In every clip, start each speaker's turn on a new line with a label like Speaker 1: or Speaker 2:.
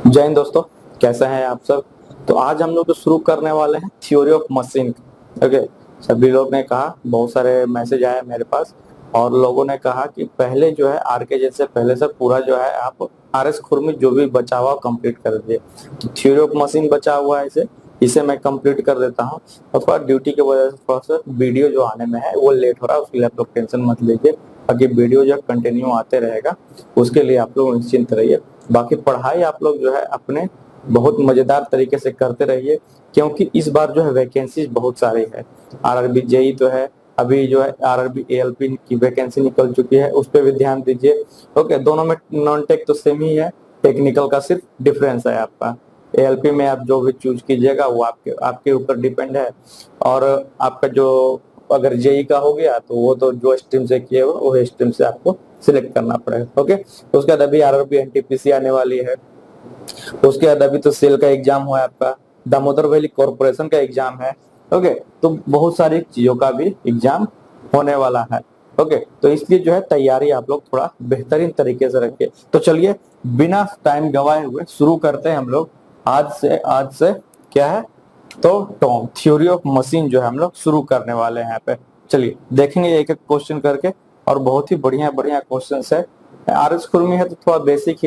Speaker 1: जय हिंद दोस्तों। कैसे हैं आप सब। तो आज हम लोग तो शुरू करने वाले हैं थ्योरी ऑफ मशीन। ओके। सभी लोग ने कहा, बहुत सारे मैसेज आए मेरे पास और लोगों ने कहा कि पहले जो है आर के जैसे पहले से पूरा जो है आप आर एस खुर में जो भी बचा हुआ कंप्लीट कर दीजिए। तो थ्योरी ऑफ मशीन बचा हुआ है, इसे इसे मैं कंप्लीट कर देता हूँ। और थोड़ा ड्यूटी की वजह से थोड़ा सा वीडियो जो आने में है वो लेट हो रहा है, उसके लिए आप लोग टेंशन मत लीजिए। बाकी वीडियो जो कंटिन्यू आते रहेगा उसके लिए आप लोग निश्चिंत रहिए। बाकी पढ़ाई आप लोग जो है अपने बहुत मजेदार तरीके से करते रहिए, क्योंकि इस बार जो है वैकेंसी बहुत सारी है। आरआरबी जेई तो है, अभी जो है आरआरबी एएलपी की वैकेंसी निकल चुकी है, उस पर भी ध्यान दीजिए। ओके, दोनों में नॉन टेक तो सेम ही है, टेक्निकल का सिर्फ डिफरेंस है आपका। एएलपी में आप जो भी चूज कीजिएगा वो आपके आपके ऊपर डिपेंड है। और आपका जो अगर जेई का हो गया तो वो तो जो स्ट्रीम से किए हो वो स्ट्रीम से आपको सिलेक्ट करना पड़ेगा। ओके, तो उसके बाद अभी आरआरबी एनटीपीसी आने वाली है। उसके बाद अभी तो सेल का एग्जाम हुआ है आपका, दामोदर वैली कॉर्पोरेशन का एग्जाम है। ओके, तो बहुत सारी चीजों का भी एग्जाम होने वाला है। ओके, तो इसलिए जो है तैयारी आप लोग थोड़ा बेहतरीन तरीके से रखिए। तो चलिए बिना टाइम गवाए हुए शुरू करते हैं हम लोग। आज से क्या है, तो टॉम थ्योरी ऑफ मशीन जो है हम लोग शुरू करने वाले हैं यहाँ पे। चलिए देखेंगे एक एक क्वेश्चन करके, और बहुत ही बढ़िया बढ़िया क्वेश्चन है। आर एस कुर्मी है तो थोड़ा बेसिक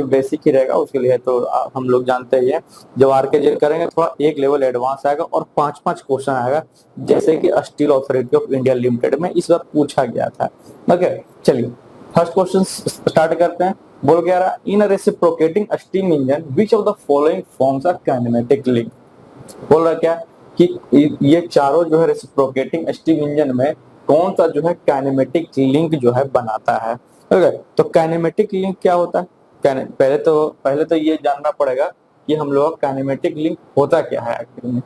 Speaker 1: ही रहेगा, उसके लिए तो हम लोग जानते ही है। जब आर के जे करेंगे थोड़ा एक लेवल एडवांस आएगा और पांच पांच क्वेश्चन आएगा, जैसे कि steel authority of India limited में इस बार पूछा गया था। ओके, चलिए फर्स्ट क्वेश्चन स्टार्ट करते हैं। बोल गया रहा, in reciprocating steam engine which of the following forms are kinematic link. बोल रहा क्या कि ये चारों जो है रेसिप्रोकेटिंग स्टीम इंजन में कौन सा जो है काइनेमेटिक लिंक जो है बनाता है। ओके, तो काइनेमेटिक लिंक क्या होता है। पहले तो ये जानना पड़ेगा कि हम लोग का काइनेमेटिक लिंक होता क्या है आखिर में।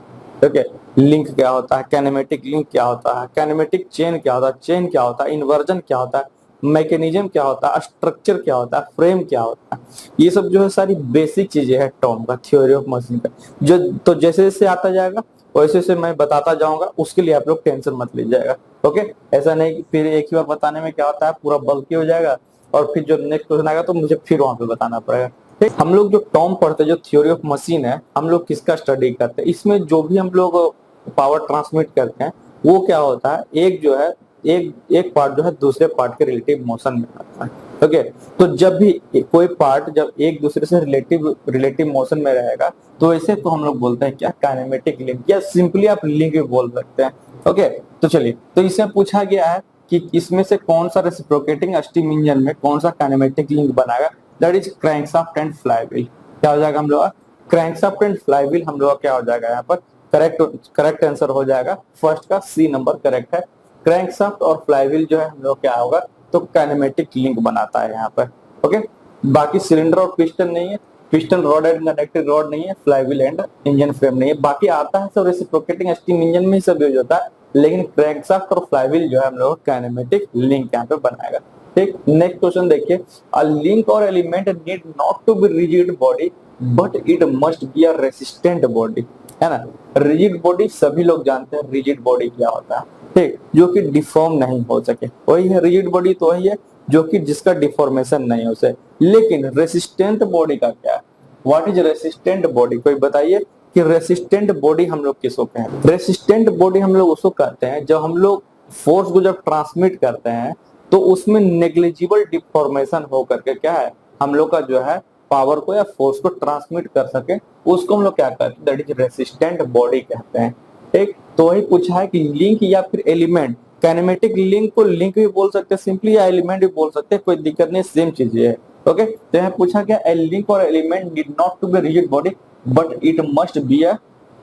Speaker 1: ओके, लिंक क्या होता है, काइनेमेटिक लिंक क्या होता है, काइनेमेटिक चेन क्या होता है, चेन क्या होता है, इन्वर्जन क्या होता है, मैकेनिज्म क्या होता है, स्ट्रक्चर क्या होता है, फ्रेम क्या होता है। ये सब जो है सारी बेसिक चीजें है टॉम का, थ्योरी ऑफ मशीन का। जो तो जैसे जैसे आता जाएगा वैसे वैसे मैं बताता जाऊंगा, उसके लिए आप लोग टेंशन मत लीजिएगा। ओके, ऐसा नहीं कि फिर एक ही बार बताने में क्या होता है पूरा बल्कि हो जाएगा और फिर जो नेक्स्ट क्वेश्चन आएगा तो मुझे फिर वहां पे बताना पड़ेगा। ठीक, हम लोग जो टर्म पढ़ते हैं जो थ्योरी ऑफ मशीन है, हम लोग किसका स्टडी करते हैं, इसमें जो भी हम लोग पावर ट्रांसमिट करते हैं वो क्या होता है, एक जो है एक एक पार्ट जो है दूसरे पार्ट के रिलेटिव मोशन में आता है। ओके, तो जब भी कोई पार्ट जब एक दूसरे से रिलेटिव रिलेटिव मोशन में रहेगा तो ऐसे तो हम लोग बोलते हैं क्या, काइनेमेटिक लिंक, या सिंपली आप लिंक भी बोल सकते हैं। ओके, तो चलिए, तो इसमें पूछा गया है कि इसमें से कौन सा रेसिप्रोकेटिंग स्टीम इंजन में कौन सा काइनेमेटिक लिंक बनाएगा। That is crankshaft and flywheel. क्या हो जाएगा हम लोग, क्रैंकशाफ्ट एंड फ्लाईव्हील हम लोग क्या हो जाएगा यहाँ पर, करेक्ट करेक्ट आंसर हो जाएगा। फर्स्ट का सी नंबर करेक्ट है। क्रैंकशाफ्ट और फ्लाईव्हील जो है हम लोग क्या होगा, तो काइनेमेटिक लिंक बनाता है यहाँ पर। ओके, बाकी सिलेंडर और पिस्टन नहीं है, piston rod and conducting rod नहीं है, फ्लाईव्हील एंड इंजन फ्रेम नहीं है। बाकी आता है सब रेसिप्रोकेटिंग स्टीम इंजन में ही सब यूज होता है, लेकिन क्रैंकशाफ्ट और फ्लाईव्हील जो है हम लोग काइनेमेटिक लिंक यहाँ पे बनाएगा। ठीक, नेक्स्ट क्वेश्चन देखिए, a link or element need not to be rigid body but it must be a resistant body, है ना। रिजिड बॉडी सभी लोग जानते हैं, रिजिड बॉडी क्या होता है। ठीक, जो कि डिफॉर्म नहीं हो सके, वही है रिजिड बॉडी, तो वही है जो कि जिसका डिफॉर्मेशन नहीं हो सके। लेकिन रेसिस्टेंट बॉडी का क्या है, व्हाट इज रेसिस्टेंट बॉडी, कोई बताइए कि रेसिस्टेंट बॉडी हम लोग किसको कहते हैं। रेसिस्टेंट बॉडी हम लोग उसको कहते हैं जब हम लोग फोर्स को जब ट्रांसमिट करते हैं तो उसमें नेग्लिजिबल डिफॉर्मेशन हो करके क्या है, हम लोग का जो है पावर को या फोर्स को ट्रांसमिट कर सके, उसको हम लोग क्या कहते हैं, दैट इज रेसिस्टेंट बॉडी कहते हैं। ठीक, तो वही पूछा है कि लिंक या फिर एलिमेंट, काइनेमेटिक लिंक को लिंक भी बोल सकते हैं सिंपली, या एलिमेंट भी बोल सकते हैं, कोई दिक्कत नहीं, सेम चीज है। ओके, तो यहाँ पूछा गया a link or element did not to be rigid body but it must be a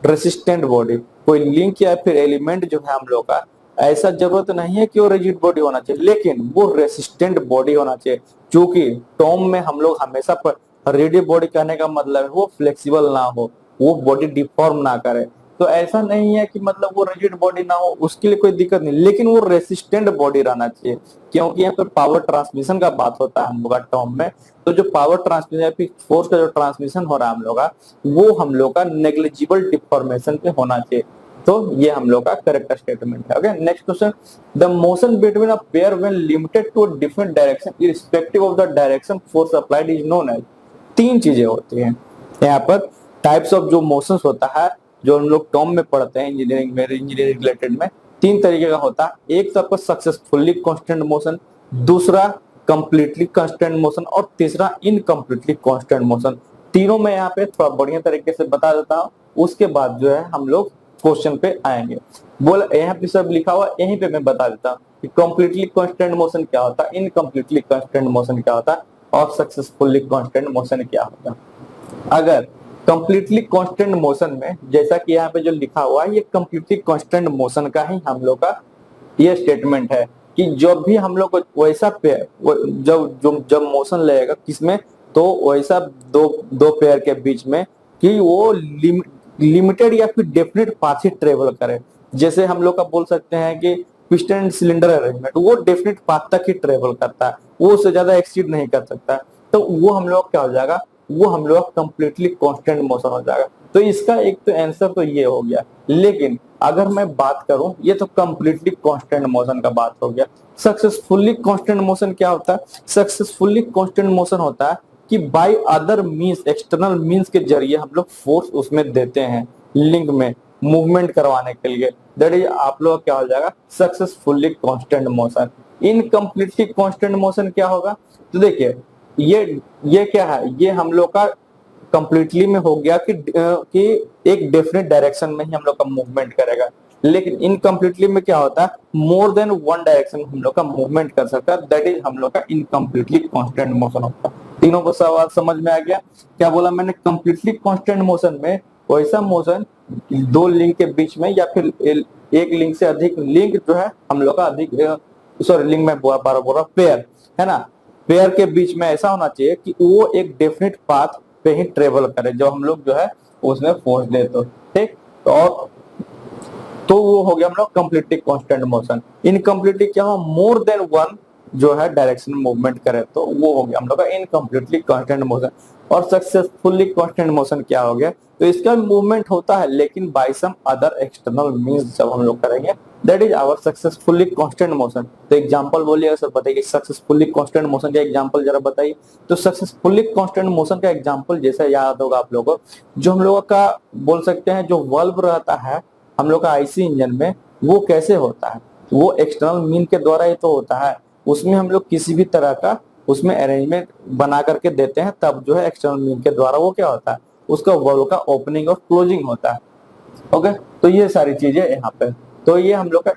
Speaker 1: resistant body. कोई लिंक या फिर एलिमेंट जो है हम लोग का, ऐसा जरूरत नहीं है कि वो रिजिड बॉडी होना चाहिए, लेकिन वो रेसिस्टेंट बॉडी होना चाहिए। क्योंकि टॉम में हम लोग हमेशा रिजिड बॉडी कहने का मतलब है वो फ्लेक्सिबल ना हो, वो बॉडी डिफॉर्म ना करे। तो ऐसा नहीं है कि मतलब वो रिजिड बॉडी ना हो, उसके लिए कोई दिक्कत नहीं, लेकिन वो रेसिस्टेंट बॉडी रहना चाहिए। क्योंकि यहाँ पे पावर ट्रांसमिशन का बात होता है हम लोग का टर्म में, तो जो पावर ट्रांसमिशन या फिर फोर्स का जो ट्रांसमिशन हो रहा है हम लोग का, वो हम लोग का नेग्लिजिबल डिफॉर्मेशन पे होना चाहिए। तो ये हम लोग का करेक्ट स्टेटमेंट है। Okay, next question, the motion between a pair when limited to a different direction irrespective of the direction force applied is known as. तीन चीजें होती हैं, यहाँ पर टाइप्स ऑफ जो मोशंस होता है, जो हम लोग टर्म में पढ़ते हैं इंजीनियरिंग में, इंजीनियरिंग रिलेटेड में, तीन तरीके का होता है। एक तो आपका सक्सेसफुली कांस्टेंट मोशन, दूसरा कंप्लीटली कांस्टेंट मोशन, और तीसरा इनकम्प्लीटली कांस्टेंट मोशन। तीनों में यहाँ पे थोड़ा बढ़िया तरीके से बता देता हूँ, उसके बाद जो है हम लोग क्वेश्चन पे आएंगे। बोल यहाँ पे सब लिखा हुआ, यहीं पे मैं बता देता हूँ कि कंप्लीटली कांस्टेंट मोशन क्या होता है, इनकम्प्लीटली कांस्टेंट मोशन क्या होता है, और सक्सेसफुली कांस्टेंट मोशन क्या होता है। अगर कंप्लीटली कांस्टेंट मोशन में, जैसा कि यहाँ पे जो लिखा हुआ है, ये कंप्लीटली कांस्टेंट मोशन का ही हम लोग का ये स्टेटमेंट है कि जब भी हम लोग को वैसा पेयर, जब मोशन लगेगा किसमें, तो वैसा दो दो पेयर के बीच में कि वो लिमिटेड या फिर डेफिनेट पाथ ही ट्रेवल करे। जैसे हम लोग का बोल सकते हैं कि पिस्टन एंड सिलेंडर अरेंजमेंट, वो डेफिनेट पाथ तक ही ट्रेवल करता है, वो उससे ज्यादा एक्सीड नहीं कर सकता। तो वो हम लोग क्या हो जाएगा, वो हम लोग कंप्लीटली कांस्टेंट मोशन हो जाएगा। तो इसका एक तो आंसर तो ये हो गया। लेकिन अगर मैं बात करूं, ये तो कंप्लीटली कांस्टेंट मोशन का बात हो गया। सक्सेसफुली कांस्टेंट मोशन क्या होता है? सक्सेसफुली कांस्टेंट मोशन होता है कि by other means, external means के जरिए हम लोग फोर्स उसमें देते हैं लिंक में मूवमेंट करवाने के लिए, दैट इज आप लोग क्या हो जाएगा, successfully constant motion. Incompletely constant motion क्या होगा? तो देखिए ये क्या है, ये हम लोग का कंप्लीटली में हो गया कि एक डेफिनेट डायरेक्शन में ही हम लोग का मूवमेंट करेगा। लेकिन इनकम्प्लीटली में क्या होता है, मोर देन वन डायरेक्शन हम लोग का मूवमेंट कर सकता है, दैट इज हम लोग का इनकम्प्लीटली कांस्टेंट मोशन होता है। तीनों को सवाल समझ में आ गया? क्या बोला मैंने? कंप्लीटली कांस्टेंट मोशन में वैसा मोशन दो लिंक के बीच में, या फिर एक लिंक से अधिक लिंक जो है हम लोग का अधिक, सॉरी लिंक में बार बोल रहा, पेयर है ना, पेयर के बीच में ऐसा होना चाहिए कि वो एक डेफिनेट पाथ पे ही ट्रेवल करे, जो हम लोग जो है उसमें फोर्स दे। तो ठीक, और तो वो हो गया हम लोग कंप्लीटली कांस्टेंट मोशन। इनकम्प्लीटली क्या हो, मोर देन वन जो है डायरेक्शन मूवमेंट करे, तो वो हो गया हम लोग का इनकम्प्लीटली कांस्टेंट मोशन। और सक्सेसफुली कांस्टेंट मोशन क्या हो गया, तो इसका मूवमेंट होता है लेकिन by some other external means जब हम लोग करेंगे, that is our successfully constant motion. तो एग्जांपल बोलिएगा सर, बताइए सक्सेसफुली कांस्टेंट मोशन का एग्जांपल जरा बताइए। तो सक्सेसफुली कांस्टेंट मोशन का एग्जांपल जैसे याद होगा आप लोगों को, जो हम लोगों का बोल सकते हैं जो वाल्व रहता है हम लोग का आईसी इंजन में, वो कैसे होता है, वो एक्सटर्नल मीन के द्वारा ही तो होता है। उसमें हम लोग किसी भी तरह का उसमें अरेंजमेंट बना करके देते हैं, तब जो है एक्सटर्नल मीन के द्वारा वो क्या होता है, उसका वाल्व का ओपनिंग और क्लोजिंग होता है। ओके, तो ये सारी चीजें यहाँ पे, तो ये हम लोग का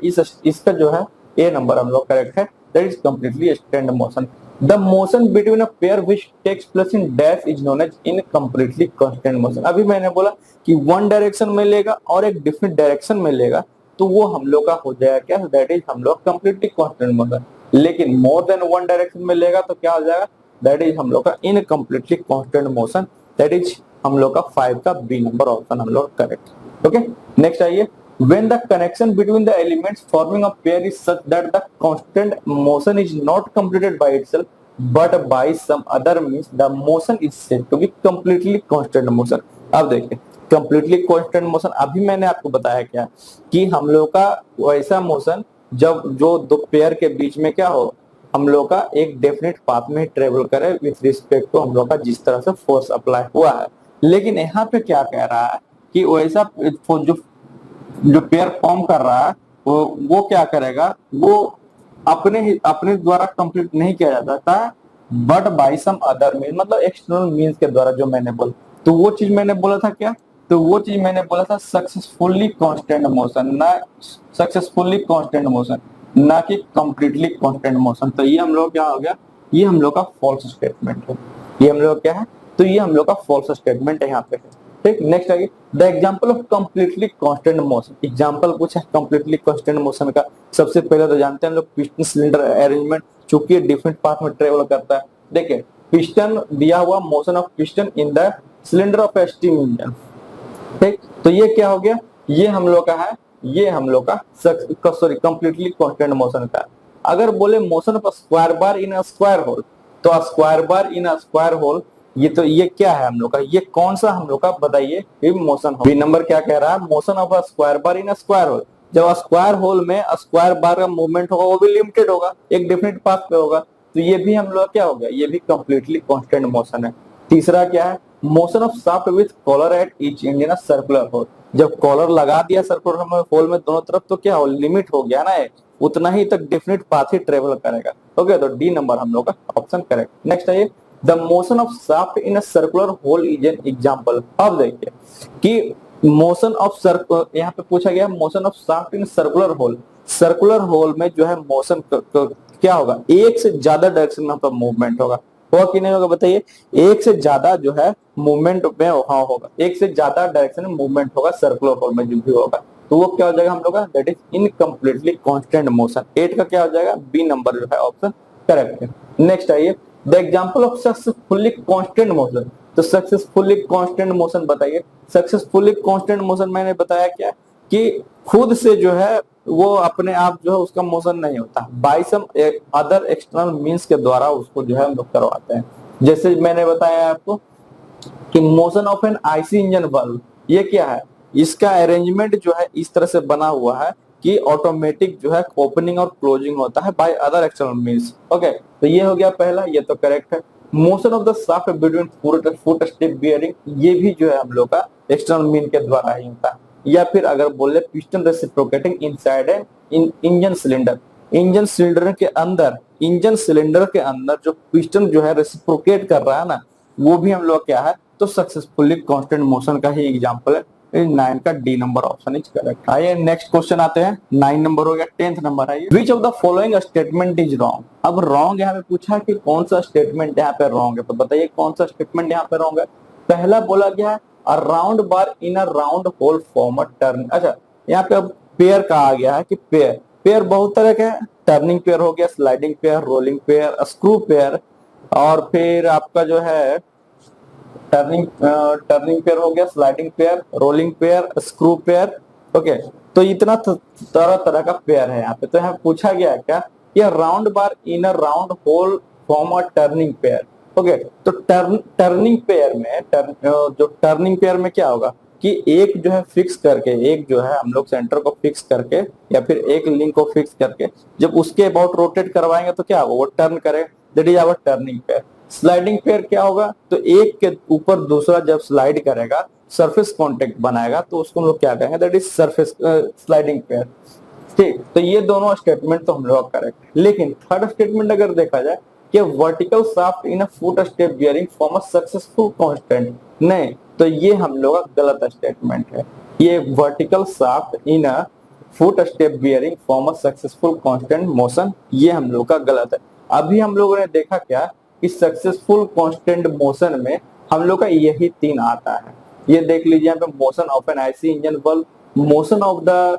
Speaker 1: इसका जो है ए नंबर हम लोग करेक्ट है, that is completely stand motion. The motion between a pair which takes place in dash is known as incompletely constant motion. अभी मैंने बोला कि वन डायरेक्शन में लेगा और एक डिफरेंट डायरेक्शन में लेगा, तो वो हम लोग का हो जाएगा क्या, दैट इज हम लोग कंप्लीटली कांस्टेंट मोशन। लेकिन मोर देन वन डायरेक्शन में लेगा तो क्या हो जाएगा, दैट इज हम लोग का incompletely constant motion, that is हम लोग का 5 का बी नंबर ऑप्शन हम लोग करेक्ट। ओके, नेक्स्ट आइए। When the connection between the elements forming a pair is such that the constant motion is not completed by itself but by some other means, the motion is said to be completely constant motion। अब देखिए completely constant motion, अभी मैंने आपको बताया क्या कि हम लोग का वैसा मोशन जब जो दो पेयर के बीच में क्या हो, हम लोग का एक डेफिनेट पाथ में ट्रेवल करे विथ रिस्पेक्ट टू हम लोग का जिस तरह से फोर्स अप्लाई हुआ है। लेकिन यहाँ पे क्या कह रहा है कि वैसा जो पेयर फॉर्म कर रहा है वो क्या करेगा, वो अपने द्वारा कंप्लीट नहीं किया जा सकता, but by some other mean, मतलब एक्सटर्नल मींस के द्वारा, जो मैंने बोला। तो वो चीज मैंने बोला था क्या, तो वो चीज मैंने बोला था सक्सेसफुली कांस्टेंट मोशन, ना सक्सेसफुली कांस्टेंट मोशन, ना कि कंप्लीटली कांस्टेंट मोशन। तो ये हम लोग क्या हो गया, ये हम लोग का फॉल्स स्टेटमेंट है। ये हम लोग क्या है, तो ये हम लोग का फॉल्स स्टेटमेंट है यहाँ पे। ठीक, नेक्स्ट आइए। The example of completely constant motion, example पूछा कंप्लीटली कांस्टेंट मोशन का। सबसे पहले तो जानते हैं हम लोग पिस्टन सिलेंडर अरेंजमेंट, चूंकि डिफरेंट पाथ में ट्रेवल करता है। देखिए पिस्टन दिया हुआ, motion of piston in the cylinder of A steam engine. ठीक, तो ये क्या हो गया, ये हम लोग का है, ये हम लोग का सॉरी कंप्लीटली कांस्टेंट मोशन का। अगर बोले motion of square bar in a square hole, तो square bar in a square hole, ये तो ये क्या है हम लोग का, ये कौन सा हम लोग का बताइए, ये मोशन बी नंबर क्या कह रहा है, motion of a square bar in a square hole. जब स्क्वायर होल में स्क्वायर बार का मूवमेंट होगा वो भी लिमिटेड होगा, एक डेफिनेट पाथ पे होगा, तो ये भी हम लोग क्या हो गया, ये भी कंप्लीटली कांस्टेंट मोशन है। तीसरा क्या है, motion of shaft with collar at each end in a circular hole. जब कॉलर लगा दिया सर्कुलर होल में दोनों तरफ तो क्या हो, लिमिट हो गया ना, उतना ही तक डेफिनेट पाथ ही ट्रेवल करेगा। ओके, तो डी नंबर हम लोग का ऑप्शन करेक्ट। नेक्स्ट है the motion of shaft in a circular hole is an example. अब देखिए कि मोशन ऑफ सर्कुलर, यहाँ पे पूछा गया motion of shaft in circular hole. Circular hole में जो है मोशन क्या होगा, एक से ज्यादा डायरेक्शन में आपका मूवमेंट होगा कि नहीं होगा बताइए। एक से ज्यादा जो है मूवमेंट में हाँ होगा, एक से ज्यादा डायरेक्शन में मूवमेंट होगा सर्कुलर होल में जो भी होगा, तो वो क्या हो जाएगा हम लोग का, that is incompletely constant motion. 8 का क्या हो जाएगा, बी नंबर जो है ऑप्शन करेक्ट है। नेक्स्ट आइए, the example of successfully constant motion. तो सक्सेसफुली कांस्टेंट मोशन बताइए। सक्सेसफुली कांस्टेंट मोशन मैंने बताया क्या कि खुद से जो है वो अपने आप जो है उसका मोशन नहीं होता, by some other external means के द्वारा उसको जो है हम लोग करवाते हैं। जैसे मैंने बताया आपको कि motion of an IC engine valve, ये क्या है, इसका अरेंजमेंट जो है इस तरह से बना हुआ है कि ऑटोमेटिक जो है ओपनिंग और क्लोजिंग होता है by other external means. Okay, तो ये हो गया पहला, ये तो करेक्ट है। Motion of the shaft between foot step bearing, ये भी जो है हम लोग का एक्सटर्नल मीन के द्वारा ही होता है। या फिर अगर बोले piston reciprocating inside an engine cylinder, engine cylinder के अंदर, इंजन सिलेंडर के अंदर जो पिस्टन जो है रेसिप्रोकेट कर रहा है ना, वो भी हम लोग क्या है, तो सक्सेसफुली कांस्टेंट मोशन का ही एग्जांपल है। 9 का D number option is correct. आइए नेक्स्ट क्वेश्चन आते हैं। 9 नंबर हो गया, 10th नंबर आइए। Which of the following statement is wrong. अब रॉन्ग यहाँ पे पूछा कि कौन सा स्टेटमेंट यहाँ पे रॉन्ग है, तो बताइए कौन सा स्टेटमेंट यहाँ पे रॉन्ग है। पहला बोला गया है अ round bar in a round whole form a turn. अच्छा, यहाँ पे अब पेयर कहा गया है कि पेयर, पेयर बहुत तरह के हैं, टर्निंग पेयर हो गया, sliding pair, rolling pair, screw pair, और फिर आपका जो है टर्निंग पेयर हो गया, sliding pair, rolling pair, screw pair. Okay, तो इतना तरह तरह का पेयर है यहाँ पे। तो यहाँ पूछा गया है क्या कि round bar in a round whole form a turning pair. Okay, तो टर्निंग पेयर में जो टर्निंग पेयर में क्या होगा कि एक जो है फिक्स करके, एक जो है हम लोग सेंटर को फिक्स करके या फिर एक लिंक को फिक्स करके जब उसके अबाउट रोटेट करवाएंगे तो क्या होगा, वो टर्न करे, that is our turning pair. Sliding pair क्या होगा, तो एक के ऊपर दूसरा जब स्लाइड करेगा, सरफेस कांटेक्ट बनाएगा, तो उसको हम लोग क्या कहेंगे, that is surface sliding pair. ठीक, तो ये दोनों स्टेटमेंट तो हम लोग करेक्ट। लेकिन थर्ड स्टेटमेंट अगर देखा जाए कि vertical shaft in a foot step bearing form a successful constant, नहीं, तो ये हम लोग का गलत स्टेटमेंट है। ये vertical shaft in a foot step bearing form a successful constant motion, ये हम लोग का गलत है। अभी हम लोगों ने देखा क्या कि सक्सेसफुल कांस्टेंट मोशन में हम लोग का यही 3 आता है। ये देख लीजिए यहाँ पे, motion of an IC engine bulb, motion of the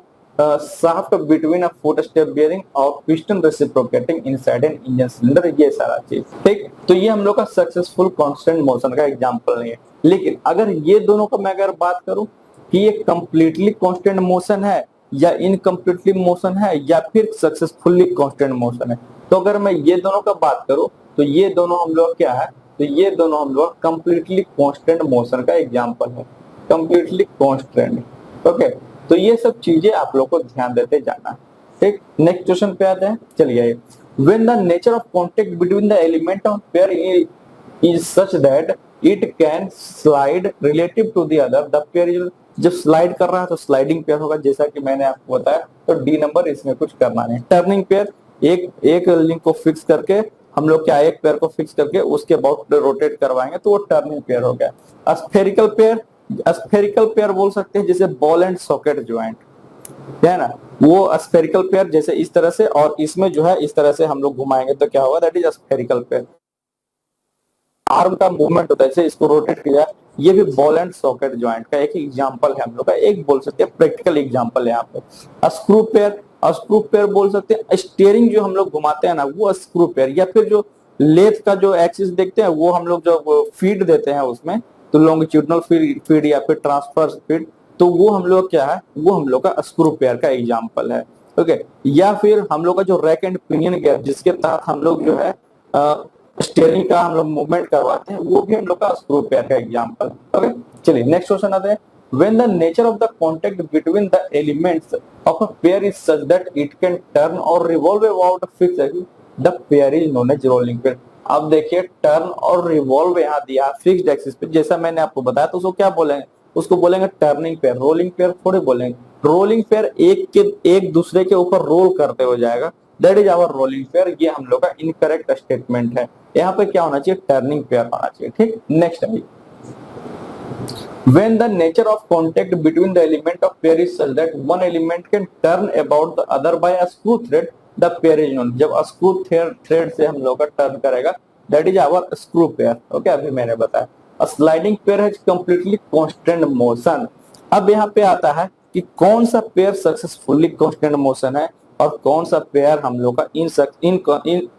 Speaker 1: shaft between a foot step bearing और piston reciprocating inside an engine cylinder, ये सारा चीज। ठीक, तो ये हम लोग का सक्सेसफुल कांस्टेंट मोशन का एग्जांपल नहीं है। लेकिन अगर ये दोनों का मैं अगर बात करूं कि ये कंप्लीटली कांस्टेंट मोशन है या इनकम्प्लीटली मोशन है या फिर सक्सेसफुली कांस्टेंट मोशन है, तो अगर मैं ये दोनों का बात करूं तो ये दोनों हम लोग क्या है, तो ये दोनों हम लोग कंप्लीटली कांस्टेंट मोशन का एग्जांपल है, कंप्लीटली कांस्टेंट। ओके, तो ये सब चीजें आप लोग को ध्यान देते जाना। ठीक, नेक्स्ट क्वेश्चन पे आते हैं, चलिए। When the nature of contact between the element of pair is such that it can slide relative to the other, the pair is, जब स्लाइड कर रहा है तो स्लाइडिंग पेयर होगा, जैसा कि मैंने आपको बताया। तो डी नंबर, इसमें कुछ करना नहीं। टर्निंग पेयर, एक लिंक को फिक्स करके हम लोग क्या, एक पेयर को फिक्स करके उसके अबाउट रोटेट करवाएंगे तो वो टर्निंग पेयर हो गया। स्फेरिकल पेयर, स्फेरिकल पेयर बोल सकते हैं जैसे बॉल एंड सॉकेट ज्वाइंट है ना, वो स्फेरिकल पेयर जैसे इस तरह से, और इसमें जो है इस तरह से हम लोग घुमाएंगे तो क्या होगा, that is spherical pair. Arm का मूवमेंट होता है, जैसे इसको रोटेट किया, ये भी बॉल एंड सॉकेट ज्वाइंट का एक एग्जांपल है हम लोग का, एक बोल सकते हैं प्रैक्टिकल एग्जांपल है यहाँ पे। स्क्रू पेयर, स्क्रू पेयर बोल सकते हैं, स्टीयरिंग जो हम लोग घुमाते हैं ना वो स्क्रू पेयर, या फिर जो लेथ का जो एक्सिस देखते हैं वो हम लोग जो फीड देते हैं उसमें, तो लॉन्गिट्यूडनल फीड या फिर ट्रांसफर फीड, तो वो हम लोग क्या है, वो हम लोग का स्क्रू पेयर का एग्जांपल है। ओके, या फिर हम लोग का जो रैक एंड पिनियन गियर, जिसके तहत हम लोग जो है स्टीयरिंग का हम लोग मूवमेंट करवाते हैं, वो भी हम लोग का स्क्रू पेयर का एग्जांपल। ओके, चलिए नेक्स्ट क्वेश्चन आते हैं। When the nature of the contact between the elements of a pair is such that it can turn or revolve about a fixed axis, the pair is known as rolling pair. अब देखिए turn और revolve यहाँ दिया fixed axis पे, जैसा मैंने आपको बताया, तो उसको क्या बोलेंगे, उसको बोलेंगे टर्निंग पेयर। रोलिंग पेयर थोड़ी बोलेंगे, रोलिंग पेयर एक दूसरे के ऊपर रोल करते हो जाएगा, that is our rolling pair. ये हम लोग का इनकरेक्ट स्टेटमेंट है। यहाँ पे क्या होना चाहिए, टर्निंग पेयर होना चाहिए। ठीक, नेक्स्ट है, when the nature of contact between the element of pair is such that one element can turn about the other by a screw thread, the pair is known। जब screw thread से हम लोग का turn करेगा, that is our screw pair। Okay, अभी मैंने बताया। A sliding pair has completely constant motion। अब यहाँ पे आता है कि कौन सा पेयर सक्सेसफुली कांस्टेंट मोशन है और कौन सा पेयर हम लोग का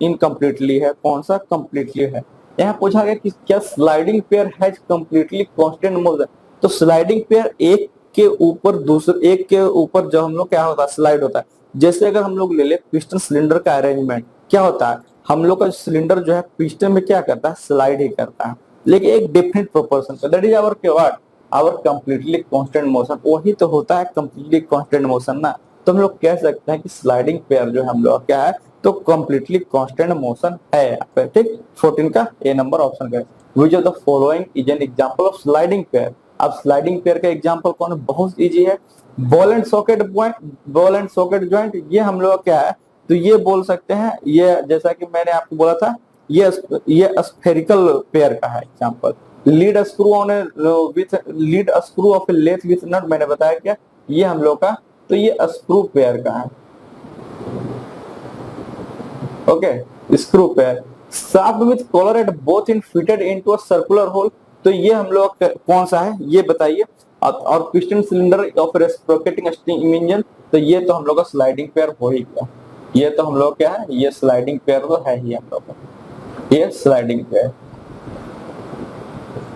Speaker 1: इनकम्प्लीटली है, कौन सा कंप्लीटली है। यहाँ पूछा गया कि क्या sliding pair has completely constant motion. तो स्लाइडिंग पेयर एक के ऊपर दूसरे, एक के ऊपर जब हम लोग क्या होता है, स्लाइड होता है। जैसे अगर हम लोग ले ले पिस्टन सिलेंडर का अरेंजमेंट, क्या होता है, हम लोग का सिलेंडर जो है पिस्टन में क्या करता है, स्लाइड ही करता है, लेकिन एक डिफरेंट प्रोपोर्शन का। That is our what, our completely constant motion. वही तो होता है कंप्लीटली कांस्टेंट मोशन ना। तो हम लोग कह सकते हैं कि स्लाइडिंग पेयर जो है हम लोग क्या है, तो कंप्लीटली कांस्टेंट मोशन है यहाँ पे। ठीक, 14 का ए नंबर ऑप्शन का। विच of the following is an example of sliding pair. अब स्लाइडिंग पेयर का एग्जांपल कौन है, बहुत इजी है, ball and socket point, ball and socket joint. ये हम लोग क्या है, तो ये बोल सकते हैं, ये जैसा कि मैंने आपको बोला था, ये स्फेरिकल पेयर का है example. Lead screw on with lead screw of a lathe with nut, मैंने बताया क्या, ये हम लोग का, तो ये स्क्रू पेयर का है। Okay, screw pair. Shaft with collar at both in fitted into a circular hole, तो ये हम लोग कौन सा है, ये बताइए। और piston cylinder of reciprocating steam engine, तो ये तो हम लोग का स्लाइडिंग पेयर हो ही गया। ये तो हम लोग क्या है, ये स्लाइडिंग पेयर तो है ही हम लोग का, ये स्लाइडिंग पेयर।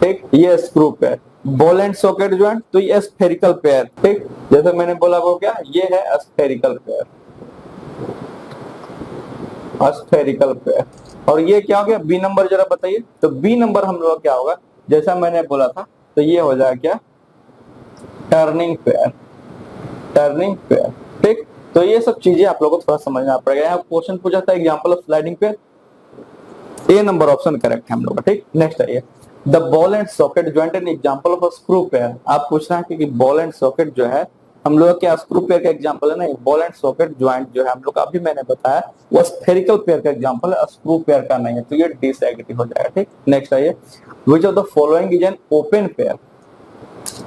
Speaker 1: ठीक, ये screw pair. Ball and socket joint, तो ये स्फेरिकल पेयर। ठीक, जैसे मैंने बोला वो क्या, ये है स्फेरिकल पेयर, स्फेरिकल पेयर। और ये क्या हो गया, बी नंबर जरा बताइए। तो बी नंबर हम लोग क्या होगा, जैसा मैंने बोला था, तो ये हो जाएगा क्या, टर्निंग पेयर, टर्निंग पेयर। ठीक, तो ये सब चीजें आप लोगों को थोड़ा समझना पड़ेगा। यहाँ क्वेश्चन पूछा था example of sliding pair, A number option correct है हम लोग का। ठीक, नेक्स्ट है, the ball and socket joint N example of a screw pair. आप पूछ रहे हैं कि बॉल एंड सॉकेट जो है हम लोग क्या स्क्रू पेयर का एग्जांपल है ना, बॉल एंड सॉकेट ज्वाइंट जो है हम लोग अभी मैंने बताया वो स्फेरिकल पेयर का एग्जांपल है, स्क्रू पेयर का नहीं है, तो ये डिसएग्री हो जाएगा। ठीक, नेक्स्ट है, which of the following is an open pair,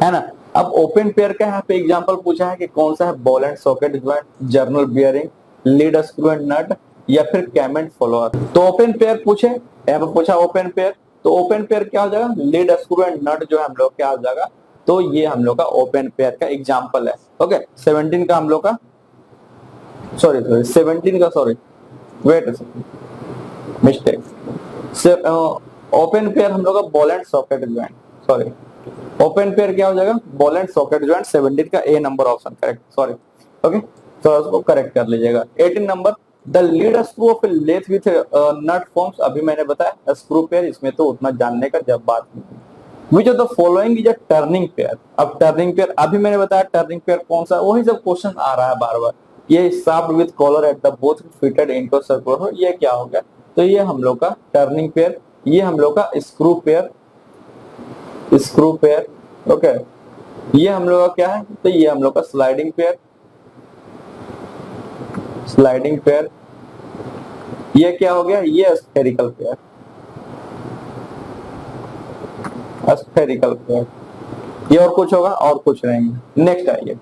Speaker 1: है ना। अब ओपन पेयर का यहाँ पे एग्जांपल पूछा है कि कौन सा है, ball and socket joint, journal bearing, lead screw and nut, या फिर कैम एंड फॉलोअर। तो ओपन पेयर पूछे, यहाँ पे पूछा ओपन पेयर, तो ओपन पेयर क्या हो जाएगा, लीड स्क्रू एंड नट जो है हम लोग क्या हो जाएगा, तो ये हम लोग का ओपन पेयर का एग्जांपल है। ओके, 17 का हम लोग का, सॉरी 17 का, sorry wait mistake, open pair हम लोग का ball and socket joint, sorry open pair क्या हो जाएगा, बॉल एंड सॉकेट ज्वाइंट। 17 का A number option correct, sorry. Okay, तो उसको करेक्ट कर लीजिएगा। 18 number, the lead screw of a lathe with nut forms, अभी मैंने बताया स्क्रू पेयर, इसमें तो उतना जानने का जब बात नहीं। विच of the following is a turning pair. अब टर्निंग पेयर अभी मैंने बताया, टर्निंग पेयर कौन सा, वही सब क्वेश्चन आ रहा है बार बार। ये shaft with collar at the both fitted into circular hole, ये क्या हो गया, तो ये हम लोग का टर्निंग पेयर। ये हम लोग का screw pair, screw pair. Okay, ये हम लोग का क्या है, तो ये हम लोग का स्लाइडिंग पेयर, स्लाइडिंग पेयर। ये क्या हो गया, ये स्फेरिकल पेयर, स्फेरिकल पेयर। ये और कुछ होगा, और कुछ नहीं। नेक्स्ट आइए,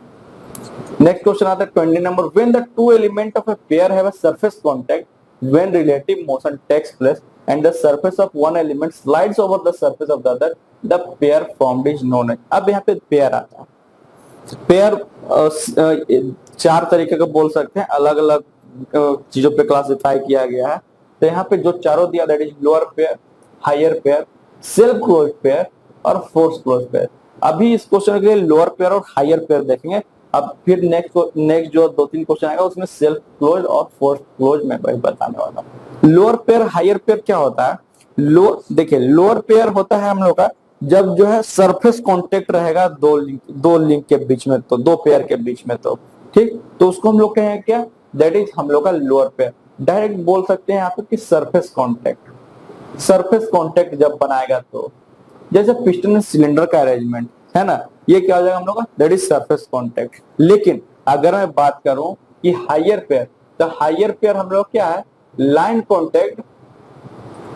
Speaker 1: नेक्स्ट क्वेश्चन आता है 20 number, when the two element of a pair have a surface contact when relative motion takes place and the surface of one element slides over the surface of the other, the pair formed is known as. अब यहाँ पे pair आता है, pair चार तरीके का बोल सकते हैं, अलग अलग चीजों पे क्लासिफाई किया गया है। तो यहाँ पे जो चारों दिया, that is lower pair, higher pair, self closed pair और फोर्स क्लोज्ड पेयर। अभी इस क्वेश्चन के लिए लोअर पेयर और हायर पेयर देखेंगे। अब फिर नेक्स्ट जो 2-3 क्वेश्चन आएगा उसमें सेल्फ क्लोज और फोर्स क्लोज में वही बताने वाला हूं। लोअर पेयर हायर पेयर क्या होता है, देखिए लोअर पेयर होता है हम लोग का जब जो है सरफेस कांटेक्ट रहेगा दो लिंक के बीच में, तो दो पेयर के बीच में, तो ठीक, तो उसको हम लोग कहें क्या, दैट इज हम लोग का लोअर पेयर। डायरेक्ट बोल सकते हैं यहाँ पे कि सरफेस कांटेक्ट, सरफेस कांटेक्ट जब बनाएगा तो जैसे पिस्टन एंड सिलेंडर का अरेंजमेंट है ना, ये क्या हो जाएगा हम लोग का, दैट इज सरफेस कांटेक्ट। लेकिन अगर मैं बात करूं कि हायर पेयर, तो हायर पेयर हम लोग क्या है, लाइन कांटेक्ट,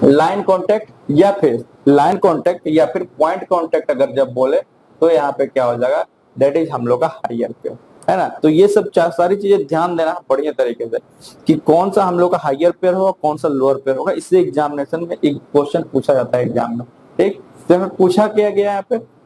Speaker 1: लाइन कांटेक्ट या फिर लाइन कांटेक्ट या फिर पॉइंट कांटेक्ट अगर जब बोले तो यहाँ पे क्या हो जाएगा, दैट इज हम लोग का हायर पेयर, है ना। तो ये सब सारी चीजें ध्यान देना बढ़िया तरीके से कि कौन सा हम लोग का हायर पेयर होगा, कौन सा लोअर पेयर होगा। इससे एग्जामिनेशन में एक क्वेश्चन पूछा जाता है एग्जाम में, ठीक। तो हमें पूछा क्या गया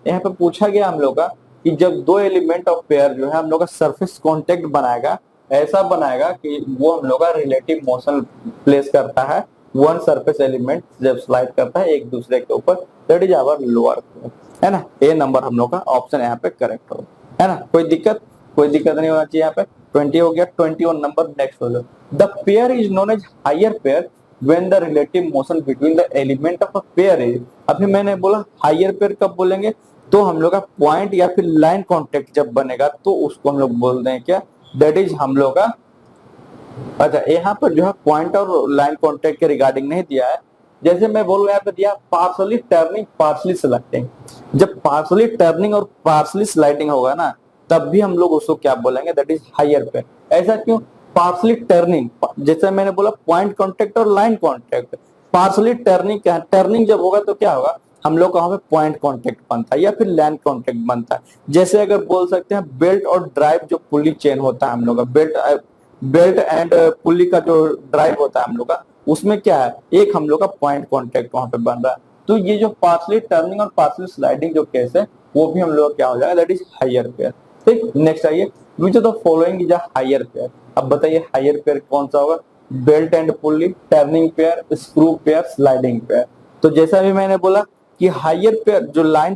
Speaker 1: यहाँ पे पूछा गया हम लोग का कि जब दो एलिमेंट ऑफ पेयर जो है हम लोग का सरफेस कांटेक्ट बनाएगा, ऐसा बनाएगा कि वो हम लोग का रिलेटिव मोशन प्लेस करता है, वन सरफेस एलिमेंट जब स्लाइड करता है एक दूसरे के ऊपर, that is our lower pair, है ना। ए नंबर हम लोग का ऑप्शन यहाँ पे करेक्ट होगा, है ना। कोई दिक्कत नहीं होना चाहिए। यहाँ पे 20 हो गया। 21 नंबर नेक्स्ट हो जाए। The pair is known as higher pair when the relative motion between the element of a pair is, अभी मैंने बोला हायर पेयर कब बोलेंगे, तो हम लोग का पॉइंट या फिर लाइन कांटेक्ट जब बनेगा तो उसको हम लोग बोलते हैं क्या, दैट इज हम लोग का, अच्छा यहाँ पर जो है पॉइंट और लाइन कांटेक्ट के रिगार्डिंग नहीं दिया है। जैसे मैं बोलूँ यहाँ पे दिया पार्सली टर्निंग पार्सली स्लाइडिंग, जब पार्सली टर्निंग और पार्सली स्लाइडिंग होगा ना तब भी हम लोग उसको क्या बोलेंगे, दैट इज हायर पेयर। ऐसा क्यों, पार्सली टर्निंग, जैसे मैंने बोला पॉइंट कांटेक्ट और लाइन कांटेक्ट, पार्सली टर्निंग क्या है, टर्निंग जब होगा तो क्या होगा, हम लोग वहां पे पॉइंट कांटेक्ट बनता है या फिर लाइन कांटेक्ट बनता है। जैसे अगर बोल सकते हैं बेल्ट और ड्राइव जो पुली चेन होता है हम लोग का, बेल्ट एंड पुली का जो ड्राइव होता है हम लोग का, उसमें क्या है, एक हम लोग का पॉइंट कांटेक्ट वहां पे बन रहा है। तो ये जो पार्सली टर्निंग और पार्सली स्लाइडिंग जो केस है वो भी हम लोग क्या हो जाएगा, दैट इज हायर पेयर। ठीक, नेक्स्ट आइए, which of the following is a higher pair. अब बताइए हायर पेयर कौन सा होगा, belt and pulley, turning pair, screw pair, sliding pair. तो जैसा भी मैंने बोला कि हायर पेयर जो लाइन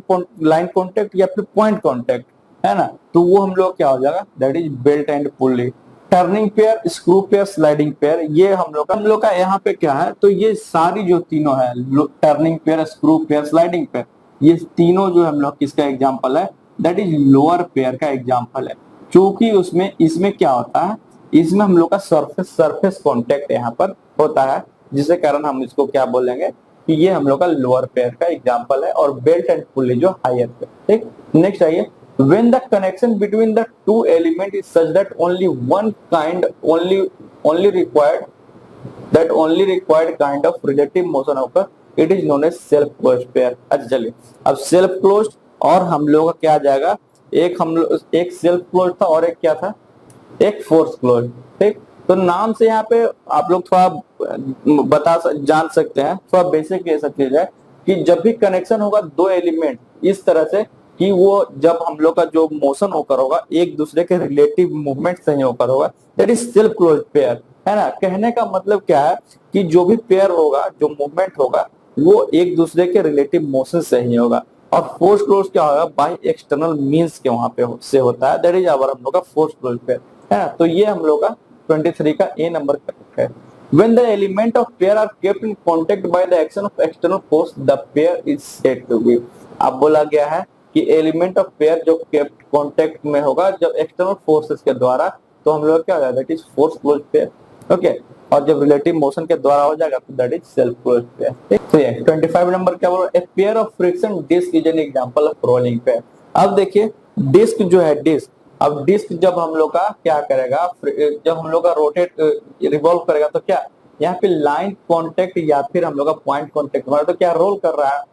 Speaker 1: कांटेक्ट या फिर पॉइंट कांटेक्ट है ना, तो वो हम लोग क्या हो जाएगा, that is belt and pulley. Turning pair, screw pair, sliding pair, ये हम लोग का यहाँ पे क्या है, तो ये सारी जो तीनों है, turning pair, screw pair, sliding pair, ये तीनों जो हम लोग किसका एग्जांपल है, दैट इज लोअर पेयर का एग्जांपल है। क्योंकि उसमें इसमें क्या होता है, इसमें हम लोग का सरफेस कांटेक्ट यहाँ पर होता है, जिसके कारण हम इसको क्या बोलेंगे कि ये हम लोग का लोअर पेयर का एग्जांपल है, और बेल्ट एंड पुली जो हायर पेयर। ठीक, नेक्स्ट आइए, when the connection between the two element is such that only required kind of relative motion occur, it is known as self closed pair। अच्छा चलिए, अब self closed और हम लोग का क्या आ जाएगा, एक सेल्फ क्लोज्ड था और एक क्या था, एक फोर्स क्लोज्ड। ठीक, तो नाम से यहाँ पे आप लोग थोड़ा जान सकते हैं, थोड़ा बेसिक ये सब चीज है कि जब भी कनेक्शन होगा दो एलिमेंट इस तरह से कि वो जब हम लोग का जो मोशन होकर होगा एक दूसरे के रिलेटिव मूवमेंट से ही होकर होगा, that is self closed pair, है ना। कहने का मतलब क्या है कि जो भी पेयर होगा, जो मूवमेंट होगा वो एक दूसरे के रिलेटिव मोशन से ही होगा। और फोर्स क्लोज क्या होगा, बाय एक्सटर्नल मींस के वहां पे से होता है, दैट इज आवर हम लोग का फोर्स क्लोज पेयर, है ना। तो ये हम लोग का 23 का ए नंबर करेक्ट है। When the element of pair are kept in contact by the action of external force, the pair is said to be। अब बोला गया है कि एलिमेंट ऑफ पेयर जो केप्ट कांटेक्ट में होगा जब एक्सटर्नल फोर्सेस के द्वारा, तो हम लोग क्या हो जाएगा, that is force closed pair. Okay, और जब रिलेटिव मोशन के द्वारा हो जाएगा तो that is self closed pair. ठीक, तो ये 25 नंबर क्या बोल रहा है, a pair of friction disc is an example of rolling pair. अब देखिए डिस्क जो है, डिस्क, अब डिस्क जब हम लोग का क्या करेगा, जब हम लोग का रोटेट रिवॉल्व करेगा तो क्या यहाँ पे लाइन कांटेक्ट या फिर हम लोग का पॉइंट कांटेक्ट बना, तो क्या रोल कर रहा है,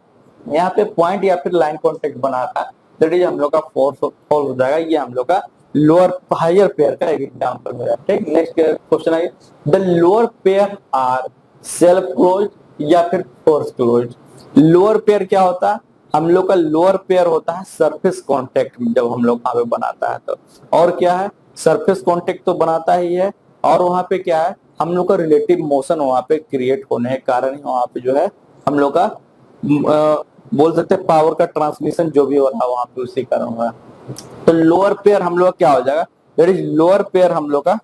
Speaker 1: यहाँ पे पॉइंट या फिर लाइन कांटेक्ट बना रहा है, दैट इज हम लोग का फोर्स हो जाएगा। ये हम लोग का लोअर हायर पेयर का एक एग्जांपल है। ठीक, नेक्स्ट क्वेश्चन है, the lower pair are self closed या फिर फोर्स क्लोज्ड। लोअर पेयर क्या होता है, हम लोग का लोअर पेयर होता है सरफेस कांटेक्ट जब हम लोग वहां पे बनाता है तो, और क्या है, सरफेस कांटेक्ट तो बनाता ही है, और वहां पे क्या है, हम लोग का रिलेटिव मोशन वहां पे क्रिएट होने के कारण ही वहां पे जो है हम लोग का बोल सकते हैं पावर का ट्रांसमिशन जो भी हो रहा है वहां पे उसी कारण हुआ। तो लोअर पेयर हम लोग क्या हो जाएगा, दैट इज लोअर पेयर हम लोग का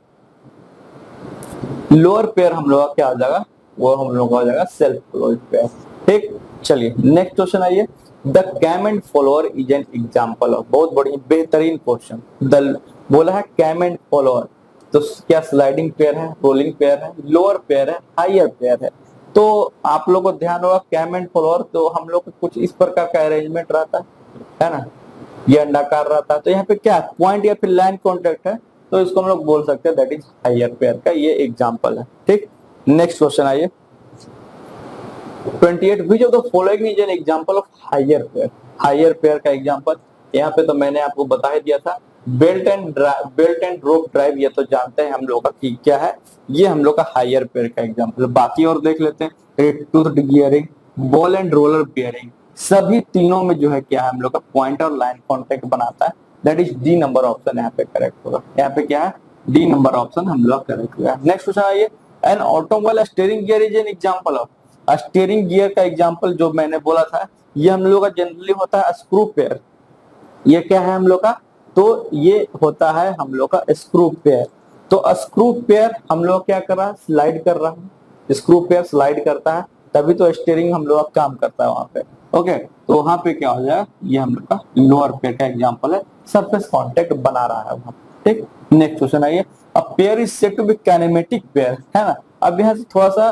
Speaker 1: क्या हो जाएगा, वो हम लोग का हो जाएगा सेल्फ क्लोज्ड पेयर। ठीक, चलिए नेक्स्ट क्वेश्चन आइए, the cam and follower is an example of, बहुत बढ़िया बेहतरीन क्वेश्चन। द बोला है कैम एंड फॉलोअर, तो क्या स्लाइडिंग पेयर है, रोलिंग पेयर है, लोअर पेयर है, हायर पेयर है। तो आप लोग को ध्यान होगा कैम एंड फ्लोर, तो हम लोग को कुछ इस प्रकार का अरेंजमेंट रहता है ना, ये अंडाकार रहता है। तो यहाँ पे क्या पॉइंट या फिर लाइन कॉन्टेक्ट है, तो इसको हम लोग बोल सकते हैं दैट इज हायर पेयर का ये एग्जांपल है। ठीक, नेक्स्ट क्वेश्चन आइए 28, which of the following is an example of higher pair. Higher pair का एग्जांपल यहाँ पे तो मैंने आपको बता ही दिया था, बेल्ट एंड रोप ड्राइव, ये तो जानते हैं हम लोग का कि क्या है, ये हम लोग का हायर पेयर का एग्जांपल। बाकी और देख लेते हैं, tooth gearing, ball and roller bearing, सभी तीनों में जो है क्या है हम लोग का पॉइंट और लाइन कॉन्टेक्ट बनाता है, that is D number option यहाँ पे करेक्ट होगा। यहाँ पे क्या है, डी नंबर ऑप्शन हम लोग करेक्ट होगा। नेक्स्ट क्वेश्चन आइए, an automobile steering gear is an example of. Steering gear का एग्जांपल जो मैंने बोला था, ये हम लोग का जनरली होता है स्क्रू पेयर। ये क्या है हम लोग का, तो ये होता है हम लोग का स्क्रू पेयर। तो स्क्रू पेयर हम लोग क्या कर रहा है, स्लाइड कर रहा है, स्क्रू पेयर स्लाइड करता है, तभी तो स्टीयरिंग हम लोग का काम करता है वहां पे। ओके, तो वहां पे क्या हो जाएगा, ये हम लोग का लोअर पेयर का एग्जांपल है, सरफेस कांटेक्ट बना रहा है वहां। ठीक, नेक्स्ट क्वेश्चन आइए, a pair is said to be kinematic pair, है ना। अब यहाँ से थोड़ा सा,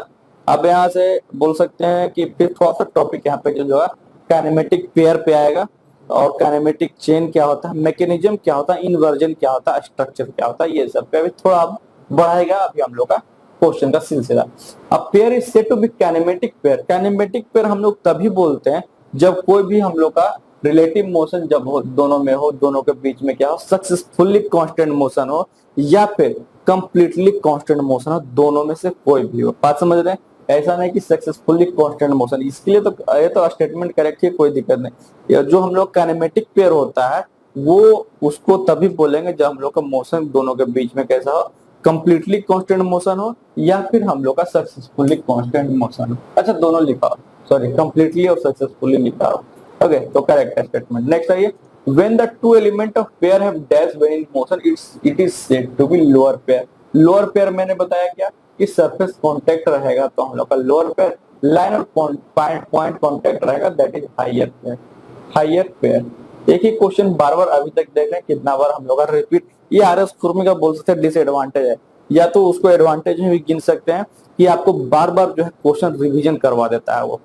Speaker 1: अब यहाँ से बोल सकते हैं कि फिर थोड़ा सा टॉपिक यहाँ पे जो है काइनेमेटिक पेयर पे आएगा, और काइनेमेटिक चेन क्या होता है, मैकेनिज्म क्या होता है, इन्वर्जन क्या होता है, स्ट्रक्चर क्या होता है, ये सब पे अभी थोड़ा बढ़ाएगा अभी हम लोग का क्वेश्चन का सिलसिला। अब pair is said to be kinematic pair. Kinematic pair हम लोग तभी बोलते हैं जब कोई भी हम लोग का रिलेटिव मोशन जब हो, दोनों में हो, दोनों के बीच में क्या हो, सक्सेसफुली कांस्टेंट मोशन हो या फिर कंप्लीटली कांस्टेंट मोशन हो, दोनों में से कोई भी हो। बात समझ रहे हैं, ऐसा नहीं कि सक्सेसफुली कांस्टेंट मोशन, इसके लिए तो ये तो स्टेटमेंट करेक्ट है, कोई दिक्कत नहीं। जो हम लोग काइनेमेटिक पेयर होता है वो उसको तभी बोलेंगे जब हम लोग का मोशन दोनों के बीच में कैसा हो, कंप्लीटली कांस्टेंट मोशन हो या फिर हम लोग का सक्सेसफुली कांस्टेंट मोशन हो। अच्छा, दोनों लिखा हो, सॉरी कंप्लीटली और सक्सेसफुली लिखा हो। ओके, तो करेक्ट है स्टेटमेंट। नेक्स्ट आइए, when the two element of pair have dash when in motion it is said to be lower pair। Lower pair मैंने बताया क्या कि सरफेस कांटेक्ट रहेगा तो हम लोग का लोअर पेयर, लाइन और पॉइंट कांटेक्ट रहेगा that is higher pair. Higher pair एक ही क्वेश्चन बार बार अभी तक देख रहे हैं, कितना बार हम लोग का रिपीट, ये आरएस खुरमी का बोल सकते हैं डिसएडवांटेज है, या तो उसको एडवांटेज में भी गिन सकते हैं कि आपको बार बार जो है क्वेश्चन रिवीजन करवा देता है। वो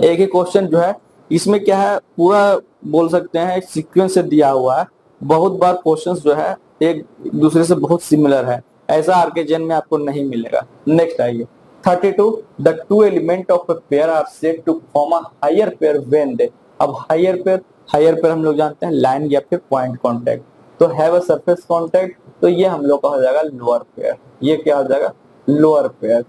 Speaker 1: एक ही क्वेश्चन जो है इसमें क्या है, पूरा बोल सकते हैं एक सीक्वेंस से दिया हुआ है, बहुत बार क्वेश्चंस जो है एक दूसरे से बहुत सिमिलर है, ऐसा आरकेजन में आपको नहीं मिलेगा। नेक्स्ट आइए 32, the two element of a pair are said to form a higher pair when they. अब हायर पेयर हम लोग जानते हैं लाइन या फिर पॉइंट कांटेक्ट, तो हैव अ सरफेस कांटेक्ट, तो ये हम लोग का हो जाएगा लोअर पेयर। ये क्या हो जाएगा, लोअर पेयर।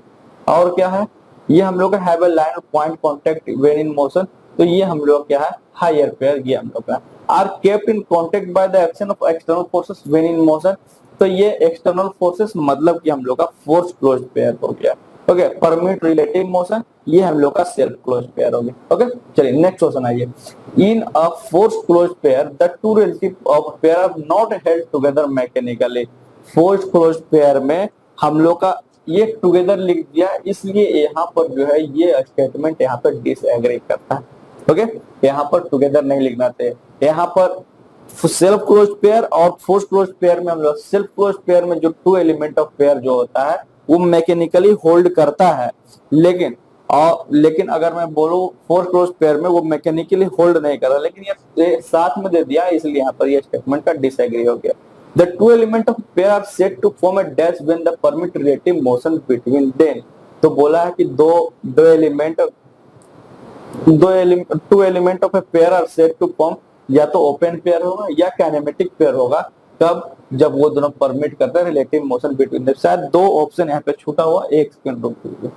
Speaker 1: और क्या है, ये हम लोग का have a line point contact when in motion, तो ये हम लोग क्या है हायर पेयर। ये हम लोग का are kept in contact by the action of external forces when in motion, तो ये एक्सटर्नल फोर्सेस मतलब कि हम लोग का फोर्स क्लोज्ड पेयर हो गया। ओके, परमिट रिलेटिव मोशन, ये हम लोग का सेल्फ क्लोज्ड पेयर हो गया। ओके, चलिए नेक्स्ट क्वेश्चन आइए, in a force closed pair the two relative of pair are not held together mechanically. Force closed pair में हम लोग का ये टुगेदर लिख दिया, इसलिए यहाँ पर जो है ये स्टेटमेंट यहाँ पर डिसएग्री करता है। ओके, यहाँ पर टुगेदर नहीं लिखना थे, यहाँ पर सेल्फ क्लोज्ड पेयर और फोर्स क्लोज्ड पेयर में हम लोग सेल्फ क्लोज्ड पेयर में जो टू एलिमेंट ऑफ पेयर जो होता है वो मैकेनिकली होल्ड करता है, लेकिन अगर मैं बोलूं फोर्स क्लोज्ड पेयर में वो मैकेनिकली होल्ड नहीं कर रहा, लेकिन ये साथ में दे दिया इसलिए यहाँ पर ये स्टेटमेंट का डिसएग्री हो गया। The two elements of pair are said to form a dash when the permit relative motion between them। तो बोला है कि two element of a pair are said to form, या तो ओपन पेयर होगा या काइनेमेटिक पेयर होगा, तब जब वो दोनों परमिट करते हैं रिलेटिव मोशन बिटवीन देम। शायद दो ऑप्शन यहाँ पे छूटा हुआ, एक सेकंड रुक दीजिए।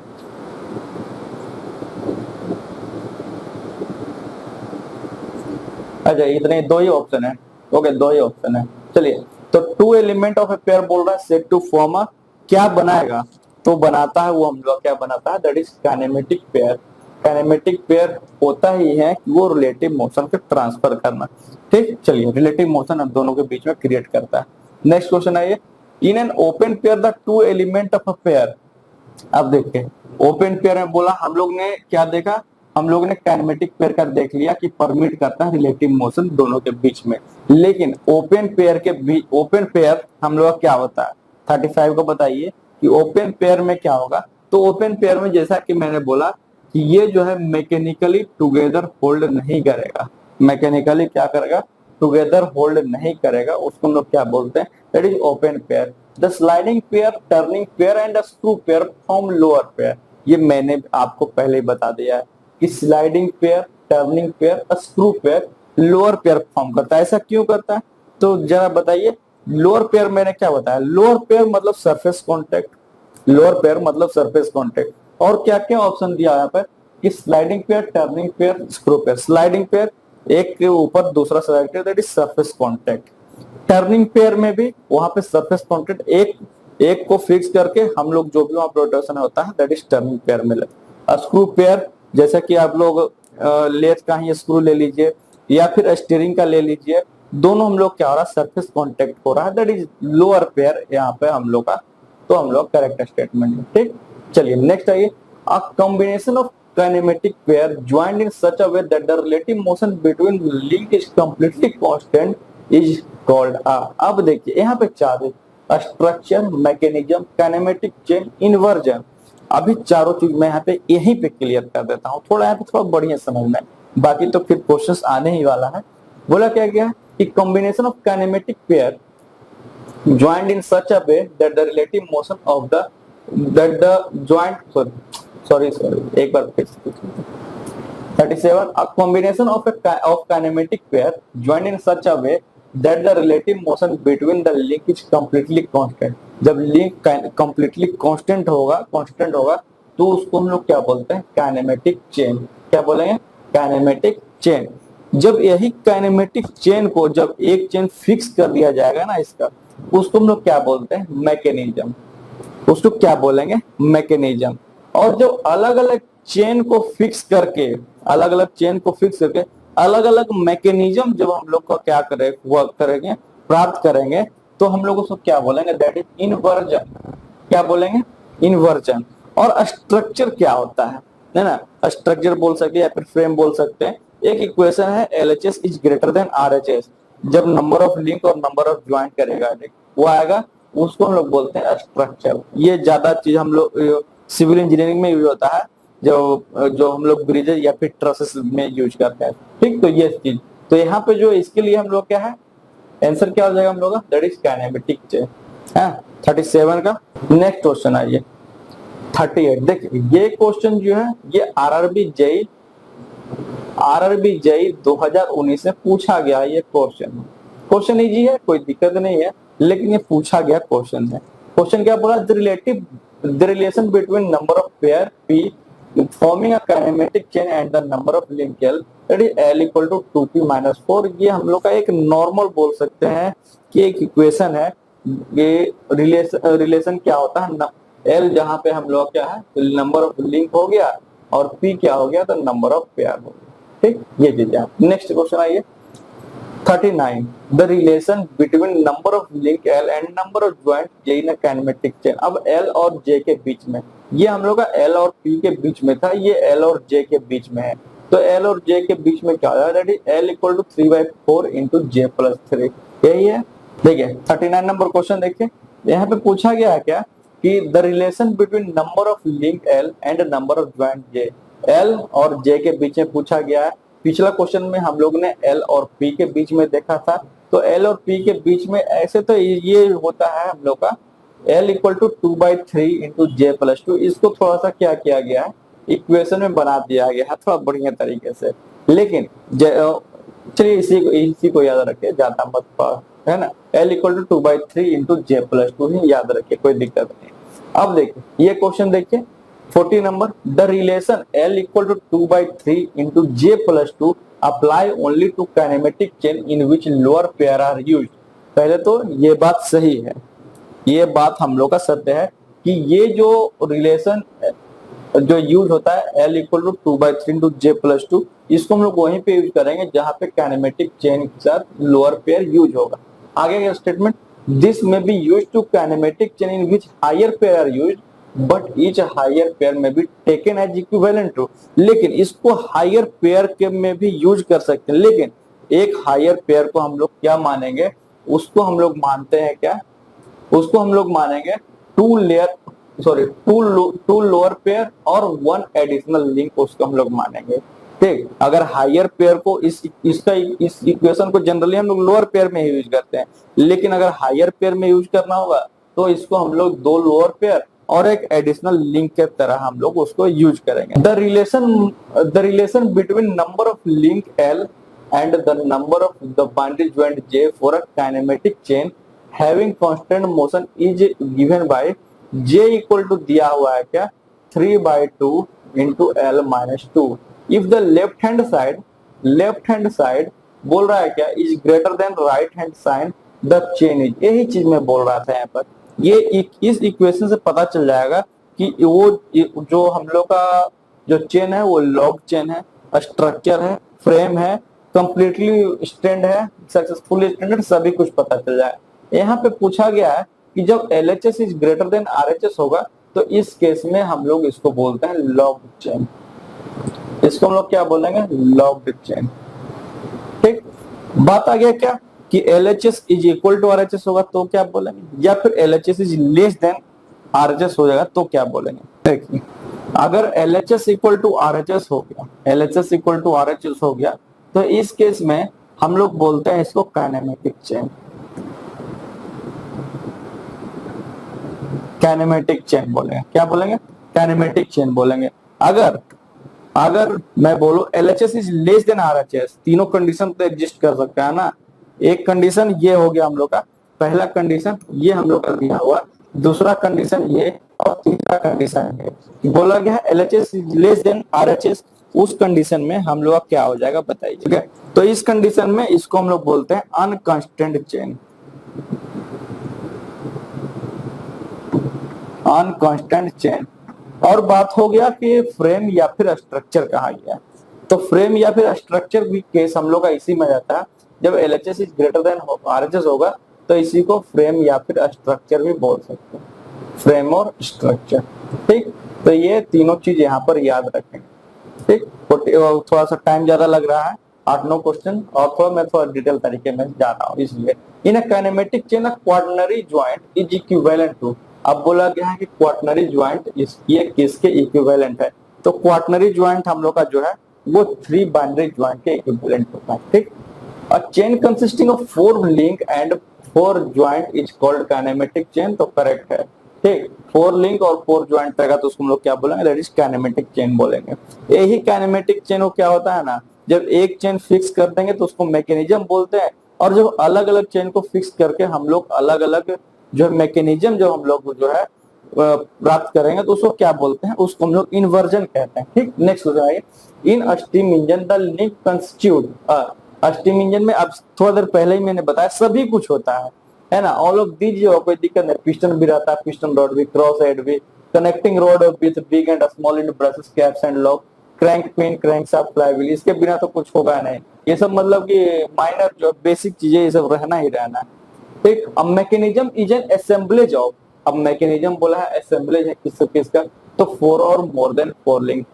Speaker 1: अच्छा, इतने दो ही ऑप्शन है। ओके, दो ही ऑप्शन है। चलिए, तो two element of a pair बोल रहा है सेट टू फॉर्म अ, क्या बनाएगा, तो बनाता है वो हम लोग क्या बनाता है, that is kinematic pair. Kinematic pair होता ही है कि वो रिलेटिव मोशन को ट्रांसफर करना। ठीक, चलिए रिलेटिव मोशन हम दोनों के बीच में क्रिएट करता है। नेक्स्ट क्वेश्चन आइए, in an open pair the two element of a pair. अब देखिए ओपन पेयर में बोला, हम लोग ने क्या देखा, हम लोग ने काइनेमेटिक पेयर का देख लिया कि परमिट करता है रिलेटिव मोशन दोनों के बीच में, लेकिन ओपन पेयर हम लोग का क्या होता है, 35 को बताइए कि ओपन पेयर में क्या होगा, तो ओपन पेयर में जैसा कि मैंने बोला कि ये जो है मैकेनिकली टुगेदर होल्ड नहीं करेगा, मैकेनिकली क्या करेगा, टुगेदर होल्ड नहीं करेगा, उसको हम लोग क्या बोलते हैं, that is open pair. The sliding pair, turning pair and screw pair form lower pair. ये मैंने आपको पहले ही बता दिया है कि sliding pair, turning pair, screw pair lower pair form करता है। ऐसा क्यों करता है, तो जरा बताइए। लोअर पेयर मैंने क्या बताया, लोअर पेयर मतलब सरफेस कॉन्टेक्ट, लोअर पेयर मतलब सरफेस कॉन्टेक्ट। और क्या क्या ऑप्शन दिया यहाँ पर कि sliding pair, turning pair, screw pair. Sliding pair एक के ऊपर दूसरा slide that is surface contact. Turning pair में भी वहां पे सरफेस कॉन्टेक्ट एक एक को फिक्स करके हम लोग जो भी वहां रोटेशन होता है दैट इज टर्निंग पेयर में लगता है। स्क्रू पेयर जैसा कि आप लोग लेथ का ही स्क्रू ले लीजिए या फिर स्टीयरिंग का ले लीजिए, दोनों हम लोग क्या हो रहा है, सरफेस कॉन्टेक्ट हो रहा है, दैट इज लोअर पेयर यहाँ पे हम लोग का। तो हम लोग करेक्ट स्टेटमेंट है, ठीक। चलिए नेक्स्ट आइए, a combination of kinematic pair joined in such a way that the relative motion between link is completely constant is called a। अब देखिए यहाँ पे चार है, structure, mechanism, kinematic chain, inversion. अभी चारों चीज मैं यहाँ पे यहीं पे क्लियर कर देता हूँ, थोड़ा यहाँ पे थोड़ा बढ़िया समझना है, बाकी तो फिर क्वेश्चंस आने ही वाला है। बोला क्या गया कि combination of kinematic pair joined in such a way that the relative motion of the that the joint sorry एक बार फिर से 37 a combination of kinematic pair joined in such a way that the relative motion between the link is completely constant। जब link completely constant होगा तो उसको हम लोग क्या बोलते हैं, काइनेमेटिक चेन। क्या बोलेंगे, काइनेमेटिक चेन। जब यही काइनेमेटिक चेन को जब एक चेन फिक्स कर दिया जाएगा ना इसका, उसको हम लोग क्या बोलते हैं, मैकेनिज्म। उसको क्या बोलेंगे, मैकेनिज्म। और जो अलग अलग चेन को फिक्स करके, अलग अलग चेन को फिक्स करके अलग अलग मैकेनिज्म जब हम लोग को क्या करेंगे, प्राप्त करेंगे, तो हम लोग उसको क्या बोलेंगे, दैट इज इन्वर्जन। क्या बोलेंगे, इन्वर्जन। और स्ट्रक्चर क्या होता है ना, स्ट्रक्चर बोल सकते हैं या फिर फ्रेम बोल सकते हैं। एक इक्वेशन है LHS is greater then RHS, जब नंबर ऑफ लिंक और नंबर ऑफ ज्वाइंट करेगा वो आएगा, उसको हम लोग बोलते हैं स्ट्रक्चर। ये ज्यादा चीज हम लोग सिविल इंजीनियरिंग में यूज होता है, जो हम लोग ब्रिजेज या फिर ट्रसेस में यूज करते हैं, ठीक। तो ये चीज, तो यहाँ पे जो इसके लिए हम लोग क्या है, आंसर क्या हो जाएगा हम लोग का, दैट इज काइनेमेटिक चेन है। 37 का नेक्स्ट क्वेश्चन आइए 38। देखिए ये क्वेश्चन जो है ये आरआरबी जेई 2019 में पूछा गया। ये क्वेश्चन इजी है, कोई दिक्कत नहीं है, लेकिन ये पूछा गया क्वेश्चन है। क्वेश्चन क्या बोला, the relation between number of pair P forming a kinematic chain and the number of link L that is L equal to 2P-4। ये हम लोग का एक नॉर्मल बोल सकते हैं कि एक इक्वेशन है। ये रिलेशन क्या होता है, L जहाँ पे हम लोग क्या है, नंबर ऑफ लिंक हो गया, और P क्या हो गया, तो नंबर ऑफ पेयर हो गया, ठीक। ये चीजें। नेक्स्ट क्वेश्चन आइए 39, the relation between number of link L and number of joint J in a kinematic chain. अब L और J के बीच में, ये हम लोग का L और P के बीच में था, ये L और J के बीच में है। तो L और J के बीच में क्या हो जाएगा, that is L equal to 3/4 into J+3। यही है। देखिए 39 नंबर क्वेश्चन देखिए, यहाँ पे पूछा गया है क्या कि the relation between number of link L and number of joint J, L और J के बीच में पूछा गया है। पिछला क्वेश्चन में हम लोग ने L और P के बीच में देखा था, तो L और P के बीच में ऐसे तो ये होता है हम लोग का L equal to 2/3 into J+2। इसको थोड़ा सा क्या किया गया है, इक्वेशन में बना दिया गया है थोड़ा बढ़िया तरीके से। लेकिन चलिए इसी को याद रखिए, ज्यादा मत पढ़, है ना। L equal to 2/3 into J+2 ही याद रखिए, कोई दिक्कत नहीं। अब देखिए ये क्वेश्चन देखिए 40 नंबर, the relation L equal to 2/3 into J+2 apply only to kinematic chain in which lower pair are used. पहले तो ये बात सही है, ये बात हम लोग का सत्य है कि ये जो रिलेशन जो यूज होता है L equal to 2/3 into J+2, इसको हम लोग वहीं पे यूज करेंगे जहां पे काइनेमेटिक चेन के साथ लोअर पेयर यूज होगा। आगे का स्टेटमेंट, दिस में be use to kinematic chain in which higher pair are used but each higher pair में भी टेकन एज इक्विवेलेंट टू। लेकिन इसको हायर पेयर के में भी यूज कर सकते हैं, लेकिन एक हायर पेयर को हम लोग क्या मानेंगे, उसको हम लोग मानते हैं क्या, उसको हम लोग मानेंगे two layer sorry two lower pair और वन एडिशनल लिंक उसको हम लोग मानेंगे। ठीक, अगर हायर पेयर को इस इक्वेशन को जनरली हम लोग लोअर पेयर में यूज करते हैं, लेकिन अगर हायर पेयर में यूज करना होगा तो इसको हम लोग दो लोअर पेयर और एक एडिशनल लिंक के तरह हम लोग उसको यूज करेंगे। The relation between number of link L and the number of the binary joint J for a kinematic chain having constant motion is given by J equal to दिया हुआ है क्या 3/2 into L minus 2। If the left hand side बोल रहा है क्या is greater than right hand side the chain is, यही चीज मैं बोल रहा था यहाँ पर। ये इस इक्वेशन से पता चल जाएगा कि वो जो हम लोग का जो चेन है वो लॉग चेन है, स्ट्रक्चर है, फ्रेम है, कंप्लीटली स्टैंड है, सक्सेसफुली स्टैंडर्ड, सभी कुछ पता चल जाएगा। यहाँ पे पूछा गया है कि जब LHS is greater then RHS होगा तो इस केस में हम लोग इसको बोलते हैं लॉग चेन। इसको हम लोग क्या बोलेंगे, लॉग चेन। ठीक, बात आ गया क्या कि LHS is equal to RHS होगा तो क्या बोलेंगे, या फिर LHS is less than RHS हो जाएगा तो क्या बोलेंगे। देखिए, अगर LHS इक्वल टू RHS हो गया, LHS इक्वल टू RHS हो गया तो इस केस में हम लोग बोलते हैं इसको काइनेमेटिक चेन। काइनेमेटिक चेन बोलेंगे, क्या बोलेंगे, काइनेमेटिक चेन बोलेंगे। अगर मैं बोलूं LHS is less than RHS, तीनों कंडीशन तो एग्जिस्ट कर सकता है ना। एक कंडीशन ये हो गया हम लोग का, पहला कंडीशन ये हम लोग का दिया हुआ, दूसरा कंडीशन ये और तीसरा कंडीशन ये बोला गया है LHS is less than RHS। उस कंडीशन में हम लोग का क्या हो जाएगा बताइए। ठीक है, तो इस कंडीशन में इसको हम लोग बोलते हैं अनकंस्ट्रेंट चेन। Unconstant chain. और बात हो गया कि फ्रेम या फिर स्ट्रक्चर कहा गया, तो फ्रेम या फिर स्ट्रक्चर भी केस हम लोग का इसी में जाता है। जब LHS is greater then RHS होगा तो इसी को फ्रेम या फिर स्ट्रक्चर भी बोल सकते हैं, फ्रेम और स्ट्रक्चर। ठीक, तो ये तीनों चीज यहाँ पर याद रखेंगे। ठीक, थोड़ा सा टाइम ज्यादा लग रहा है, 8-9 क्वेश्चन और थोड़ा मैं थोड़ा डिटेल तरीके में जा रहा हूँ, इसलिए in a kinematic chain a quaternary joint is equivalent to. अब बोला गया है कि क्वाटरनरी ज्वाइंट ये किसके इक्विवेलेंट है, तो क्वाटरनरी ज्वाइंट हम लोग का जो है वो 3 बाइनरी ज्वाइंट के इक्विवेलेंट होता है। ठीक, a chain consisting of 4 link and 4 joint is called kinematic chain, तो करेक्ट है। ठीक, 4 लिंक और 4 ज्वाइंट रहेगा तो उसको हम लोग क्या बोलेंगे, दैट इज काइनेमेटिक चेन बोलेंगे। यही काइनेमेटिक चेन को क्या होता है ना, जब एक चेन फिक्स कर देंगे तो उसको मैकेनिज्म बोलते हैं, और जब अलग अलग चेन को फिक्स करके हम लोग अलग अलग जो मैकेनिज्म जो हम लोग जो है प्राप्त करेंगे तो उसको क्या बोलते हैं, उसको हम लोग इन्वर्जन कहते हैं। ठीक, नेक्स्ट क्वेश्चन आइए। In steam engine the link constitute, steam engine में अब थोड़ा देर पहले ही मैंने बताया सभी कुछ होता है ना, ऑल ऑफ दीज, कोई दिक्कत नहीं, पिस्टन भी रहता है, पिस्टन रॉड भी, क्रॉस हेड भी, connecting rod with big and small and brushes, caps and lock, crank pin, crank shaft, flywheel, इसके बिना तो कुछ होगा नहीं। ये सब मतलब कि माइनर जो बेसिक चीजें ये सब रहना ही रहना है। ठीक, अब mechanism is an assemblage of, अब मैकेनिज्म बोला है असेंबलेज है किसका, तो 4 और मोर देन 4 लिंक,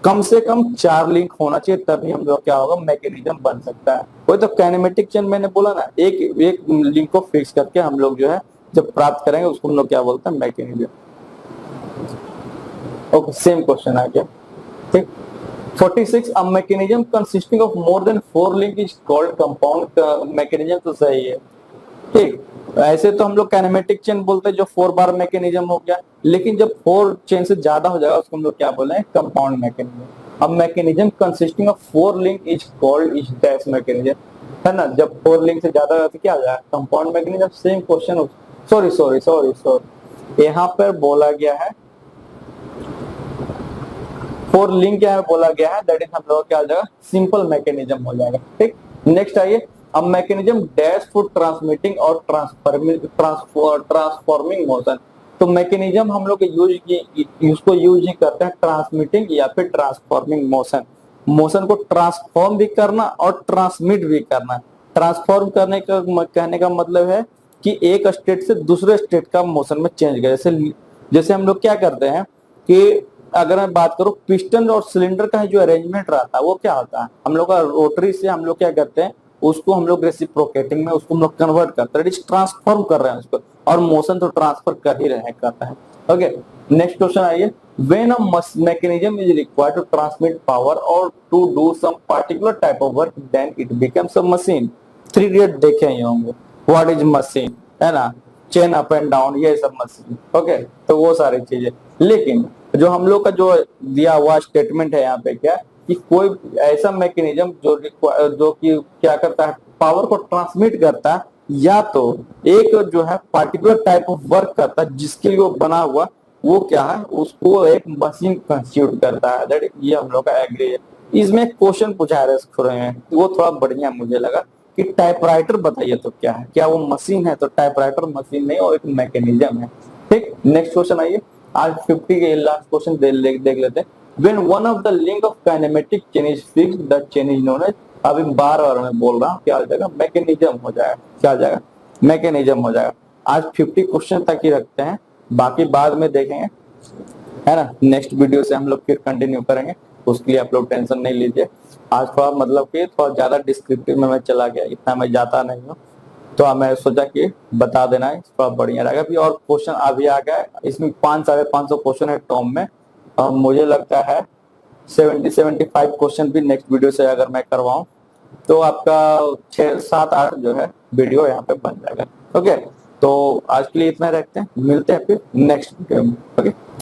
Speaker 1: कम से कम 4 लिंक होना चाहिए तभी हम लोग क्या होगा मैकेनिज्म बन सकता है। वही तो काइनेमेटिक चेन मैंने बोला ना, एक लिंक को फिक्स करके हम लोग जो है जब प्राप्त करेंगे उसको हम लोग क्या बोलते हैं, मैकेनिज्म। ओके, सेम क्वेश्चन आ गया। ठीक, 46 a mechanism consisting of more than 4 link is called compound mechanism, तो सही है। ठीक, ऐसे तो हम लोग काइनेमेटिक चेन बोलते हैं जो 4 बार मैकेनिज्म हो गया, लेकिन जब 4 चेन से ज्यादा हो जाएगा उसको हम लोग क्या बोले, कंपाउंड मैकेनिज्म। अब mechanism consisting of 4 link is called is dash mechanism, है ना, जब 4 लिंक से ज्यादा हो तो क्या हो जाएगा, compound mechanism. Same question, sorry यहाँ पर बोला गया है 4 लिंक क्या है बोला गया है, दैट इज हम लोग क्या हो जाएगा, सिंपल मैकेनिज्म हो जाएगा। ठीक, नेक्स्ट आइए। अब मैकेनिज्म डैश फॉर ट्रांसमिटिंग और ट्रांसफॉर्मिंग मोशन, तो मैकेनिज्म हम लोग उसको यूज ही करते हैं ट्रांसमिटिंग या फिर ट्रांसफॉर्मिंग मोशन, मोशन को ट्रांसफॉर्म भी करना और ट्रांसमिट भी करना। ट्रांसफॉर्म करने का कहने का मतलब है कि एक स्टेट से दूसरे स्टेट का मोशन में चेंज करे। जैसे हम लोग क्या करते हैं कि अगर मैं बात करूं पिस्टन और सिलेंडर का जो अरेंजमेंट रहता है वो क्या होता है, हम लोग का रोटरी से हम लोग क्या करते हैं, उसको हम लोग रेसिप्रोकेटिंग में उसको हम लोग कन्वर्ट करते हैं, ट्रांसफॉर्म कर रहे हैं उसको। और मोशन तो ट्रांसफर कर ही रहे करता है। ओके, नेक्स्ट क्वेश्चन आइए, when a mechanism is required to transmit power or to do some particular type of work then it becomes a machine। Three idiot देखे ही होंगे, व्हाट इज मशीन, है ना, चेन अप एंड डाउन, ये सब machine. Okay, तो वो सारी चीजें, लेकिन जो हम लोग का जो दिया हुआ स्टेटमेंट है यहाँ पे क्या कि कोई ऐसा मैकेनिज्म जो कि क्या करता है, पावर को ट्रांसमिट करता है, या तो एक जो है पार्टिकुलर टाइप ऑफ वर्क करता है जिसके लिए वो बना हुआ, वो क्या है, उसको एक मशीन कंस्टिट्यूट करता है। दैट ये हम लोग का एग्री है। इसमें क्वेश्चन पूछा है वो थोड़ा बढ़िया मुझे लगा कि टाइपराइटर बताइए तो क्या है, क्या वो मशीन है, तो टाइपराइटर मशीन नहीं और एक मैकेनिज्म है। ठीक, नेक्स्ट क्वेश्चन आइए, आज 50 के लास्ट क्वेश्चन देख लेते हैं। When one of the link of kinematic chain is fixed, the chain is known as, अभी बार बार मैं बोल रहा हूँ, क्या हो जाएगा, मैकेनिज्म हो जाएगा। क्या हो जाएगा, मैकेनिज्म हो जाएगा। आज 50 क्वेश्चन तक ही रखते हैं, बाकी बाद में देखेंगे, है ना। नेक्स्ट वीडियो से हम लोग फिर कंटिन्यू करेंगे, उसके लिए आप लोग टेंशन नहीं लीजिए। आज थोड़ा मतलब कि थोड़ा ज्यादा डिस्क्रिप्टिव में मैं चला गया, इतना मैं जाता नहीं हूँ, तो मैं सोचा कि बता देना है, थोड़ा बढ़िया रहेगा। भी और क्वेश्चन अभी आ गया है, इसमें 500-550 क्वेश्चन है टॉम में, और मुझे लगता है 70-75 क्वेश्चन भी नेक्स्ट वीडियो से अगर मैं करवाऊं तो आपका 6-7-8 जो है वीडियो यहाँ पे बन जाएगा। ओके, तो आज के लिए इतना रखते हैं, मिलते हैं फिर नेक्स्ट वीडियो में। ओके।